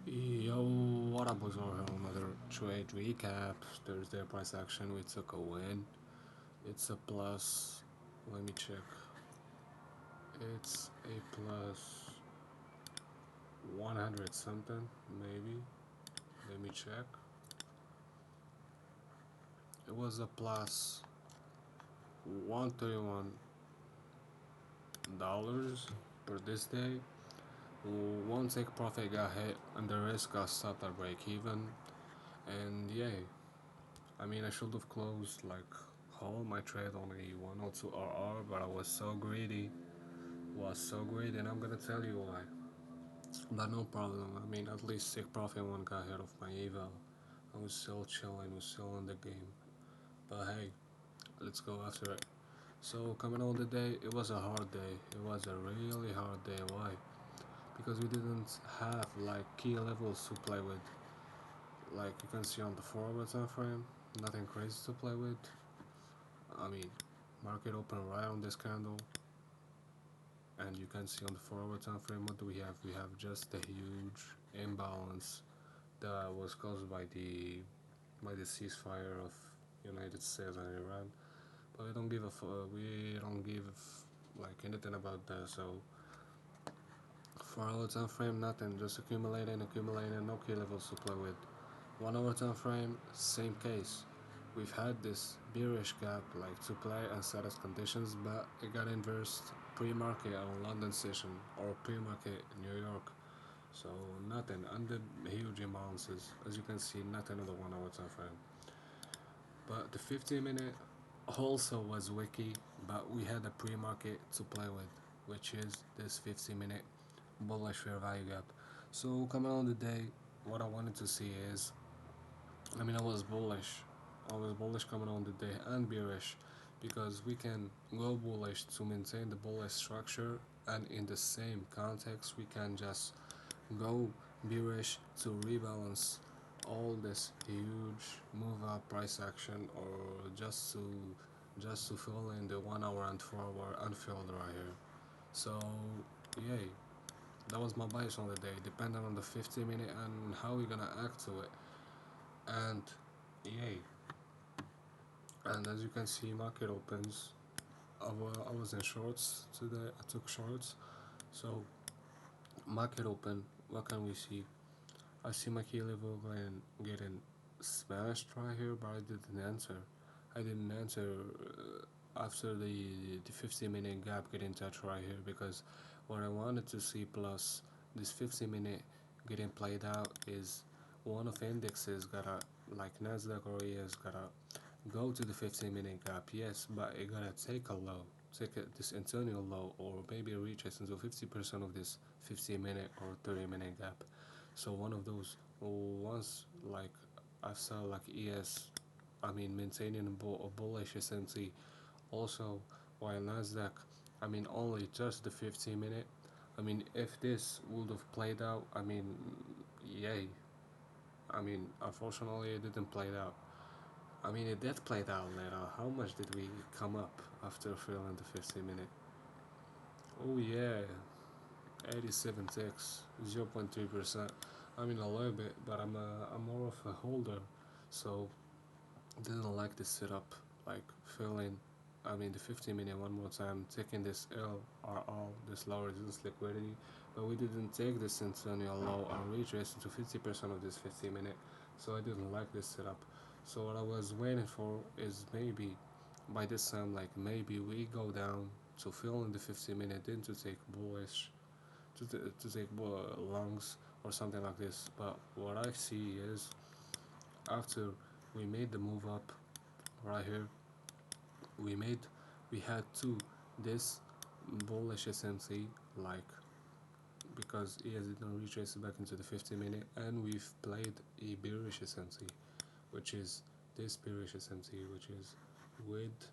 Yo, what up, was our another trade recap. Thursday price action, we took a win. It's a plus, let me check. It's a plus 100 something, maybe. Let me check. It was a plus $131 for this day. One take profit got hit and the risk got stopped at break even. And yeah, I mean, I should have closed like all my trade on a 102 RR, but I was so greedy. And I'm gonna tell you why. But no problem. I mean, at least sick profit one got ahead of my eval. I was still chilling, was still in the game. But hey, let's go after it. So coming on the day, it was a hard day. It was a really hard day. Why? Because we didn't have like key levels to play with. Like you can see on the forward time frame, nothing crazy to play with. I mean, market open right on this candle, and you can see on the forward time frame what do we have? We have just a huge imbalance that was caused by the ceasefire of United States and Iran. But we don't give like anything about that. So for our time frame, nothing, just accumulating, no key levels to play with. 1 hour time frame, same case. We've had this bearish gap like to play and set as conditions, but it got inversed pre-market on London session or pre-market New York. So nothing under huge imbalances. As you can see, nothing on the 1 hour time frame. But the 15 minute also was wiki, but we had a pre-market to play with, which is this 15 minute bullish fair value gap. So coming on the day, what I wanted to see is, I mean, I was bullish. I was bullish coming on the day and bearish because we can go bullish to maintain the bullish structure, and in the same context, we can just go bearish to rebalance all this huge move up price action, or just to fill in the 1 hour and 4 hour unfilled right here. So, yay. That was my bias on the day, depending on the 50 minute and how we're gonna act to it. And yay. And as you can see, market opens. I was in shorts today. I took shorts. So market open. What can we see? I see my key level getting smashed right here, but I didn't answer. I didn't answer after the 15 minute gap getting touched right here, because what I wanted to see plus this 15 minute getting played out is one of indexes gotta, like Nasdaq or ES, gotta go to the 15 minute gap, yes, but it gotta take a low, this internal low, or maybe reach it into 50% of this 15 minute or 30 minute gap. So one of those, once like I saw like ES, I mean maintaining a bullish SMC, also while Nasdaq, I mean only just the 15 minute. I mean if this would have played out, I mean yay. I mean unfortunately it didn't play out. I mean, it did play out later. How much did we come up after filling the 15 minute? Oh yeah, 87 ticks, 0.3%. I mean a little bit, but I'm more of a holder, so didn't like this setup. Like filling, I mean the 15 minute one more time, taking this LRL, this low resistance liquidity, but we didn't take this centennial low and retrace into 50% of this 15 minute, so I didn't like this setup. So what I was waiting for is maybe by this time, like maybe we go down to fill in the 15 minute, then to take bullish, to take longs or something like this. But what I see is after we made the move up right here, we made we had two this bullish SMC, like because ES didn't retrace it back into the 50 minute, and we've played a bearish SMC, which is this bearish SMC, which is with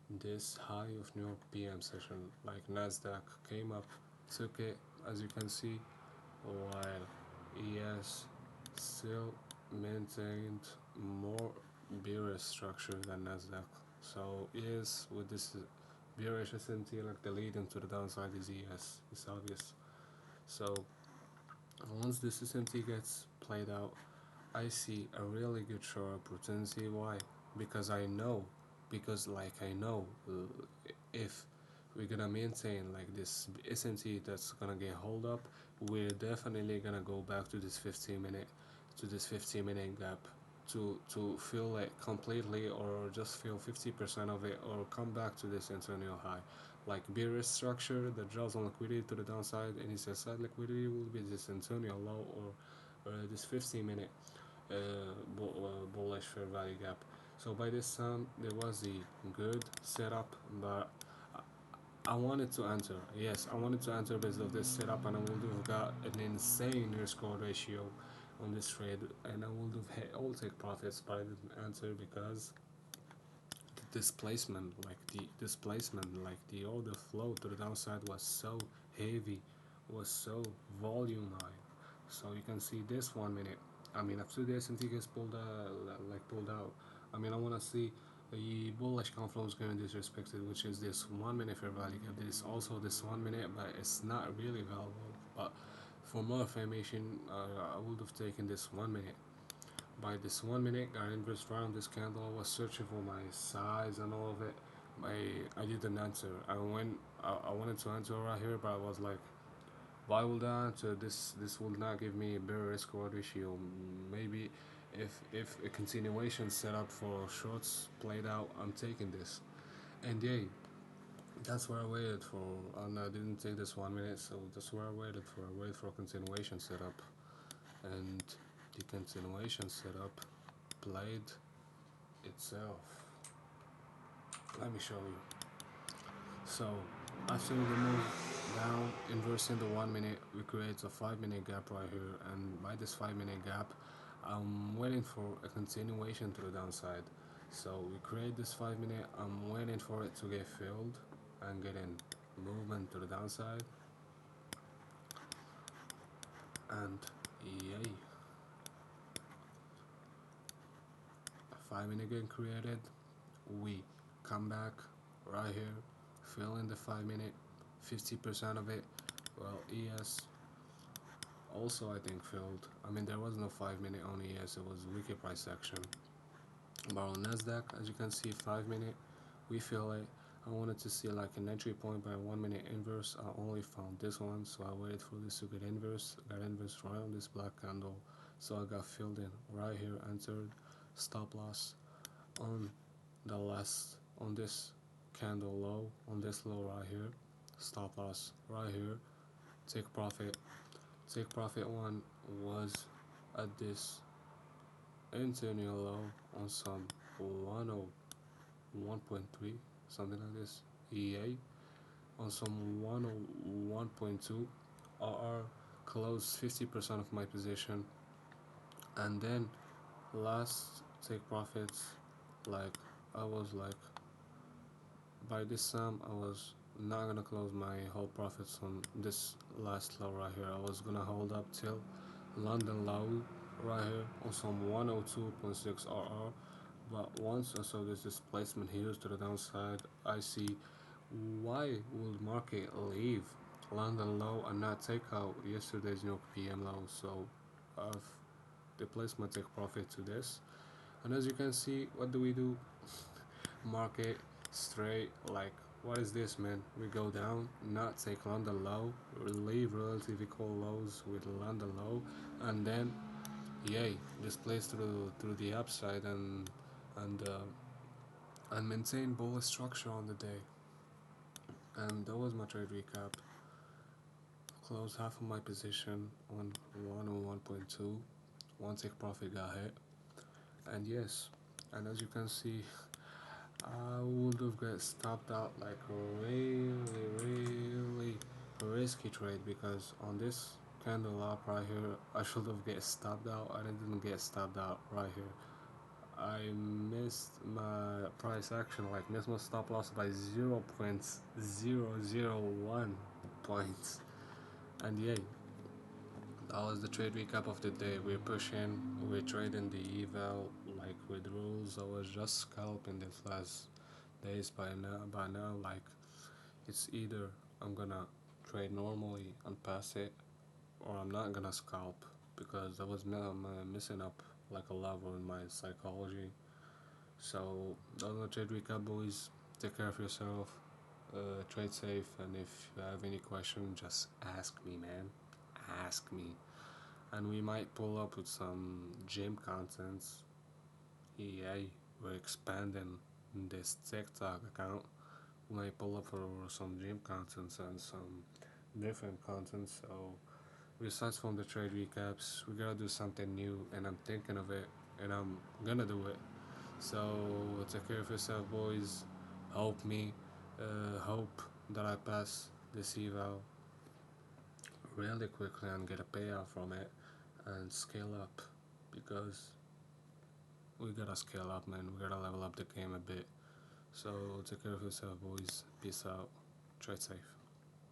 this high of New York PM session. Like Nasdaq came up, took it, as you can see, while ES still maintained more bearish structure than Nasdaq. So ES with this bearish SMT, like the lead into the downside is ES. It's obvious. So Once this SMT gets played out, I see a really good short opportunity. Why? Because I know, because like I know, if we're gonna maintain like this SMT that's gonna get hold up, we're definitely gonna go back to this 15-minute gap to fill it completely or just fill 50% of it or come back to this internal high. Like bearish structure that draws on liquidity to the downside, and its side liquidity will be this internal low or this 15-minute bullish fair value gap. So by this time there was a good setup, but I wanted to enter. Yes, I wanted to enter based of this setup, and I would have got an insane risk reward ratio on this trade, and I would have hit all take profits, but I didn't enter because the order flow to the downside was so heavy, was so volume high. So you can see this 1 minute. I mean, after the S&T gets pulled out. I mean, I want to see the bullish confluence going disrespected, which is this 1 minute fair value gap. There is also this 1 minute, but it's not really valuable. But for more information, I would have taken this 1 minute. By this 1 minute, I inversed around this candle. I was searching for my size and all of it. I didn't answer. I wanted to answer right here, but I was like, why would I answer this? This will not give me a better risk reward ratio. Maybe if a continuation setup for shorts played out, I'm taking this. And yeah, that's where I waited for. And I didn't take this 1 minute, so that's where I waited for. I waited for a continuation setup, and the continuation setup played itself. Let me show you. So after the move down, inversing the 1 minute, we create a 5 minute gap right here, and by this 5 minute gap, I'm waiting for a continuation to the downside. So we create this 5 minute. I'm waiting for it to get filled and getting movement to the downside, and yay, 5 minute getting created. We come back right here, fill in the 5 minute, 50% of it. Well, ES also I think filled. I mean, there was no 5 minute on ES, it was weekly price action. But on Nasdaq, as you can see, 5 minute, we fill it. I wanted to see like an entry point by 1 minute inverse. I only found this one, so I waited for this to get inverse. Got inverse right on this black candle, so I got filled in right here. Entered stop loss on the last on this candle low, on this low right here. Stop loss right here. Take profit. Take profit one was at this internal low on some 101.3, something like this. EA on some 101.2. RR closed 50% of my position, and then last take profits, like I was like, by this time I was not gonna close my whole profits on this last low right here. I was gonna hold up till London low right here on some 102.6 RR. But once I saw this displacement here to the downside, I see why would market leave London low and not take out yesterday's New York PM low. So I've replaced my take profit to this. And as you can see, what do we do? Market straight, like, what is this, man? We go down, not take London low, leave relatively equal lows with London low, and then yay, displace through the upside and and maintain bullish structure on the day. And that was my trade recap. Closed half of my position on 101.2. One take profit got hit, and yes, and as you can see, I would have got stopped out like a really risky trade, because on this candle up right here, I should have get stopped out. I didn't get stopped out right here. I missed my price action, like missed my stop loss by 0.001 points. And yeah, that was the trade recap of the day. We're pushing, we're trading the eval like with rules. I was just scalping this last days. By now, like, it's either I'm gonna trade normally and pass it, or I'm not gonna scalp because I'm missing up like a level in my psychology. So that's the trade recap, boys. Take care of yourself. Trade safe, and if you have any question, just ask me, man. Ask me, and we might pull up with some gym contents. Yeah, we're expanding this TikTok account. We might pull up for some gym contents and some different content. So besides from the trade recaps, we gotta do something new, and I'm thinking of it, and I'm gonna do it. So take care of yourself, boys. Help me. Hope that I pass this eval really quickly and get a payout from it and scale up because we gotta scale up, man. We gotta level up the game a bit. So take care of yourself, boys. Peace out. Trade safe.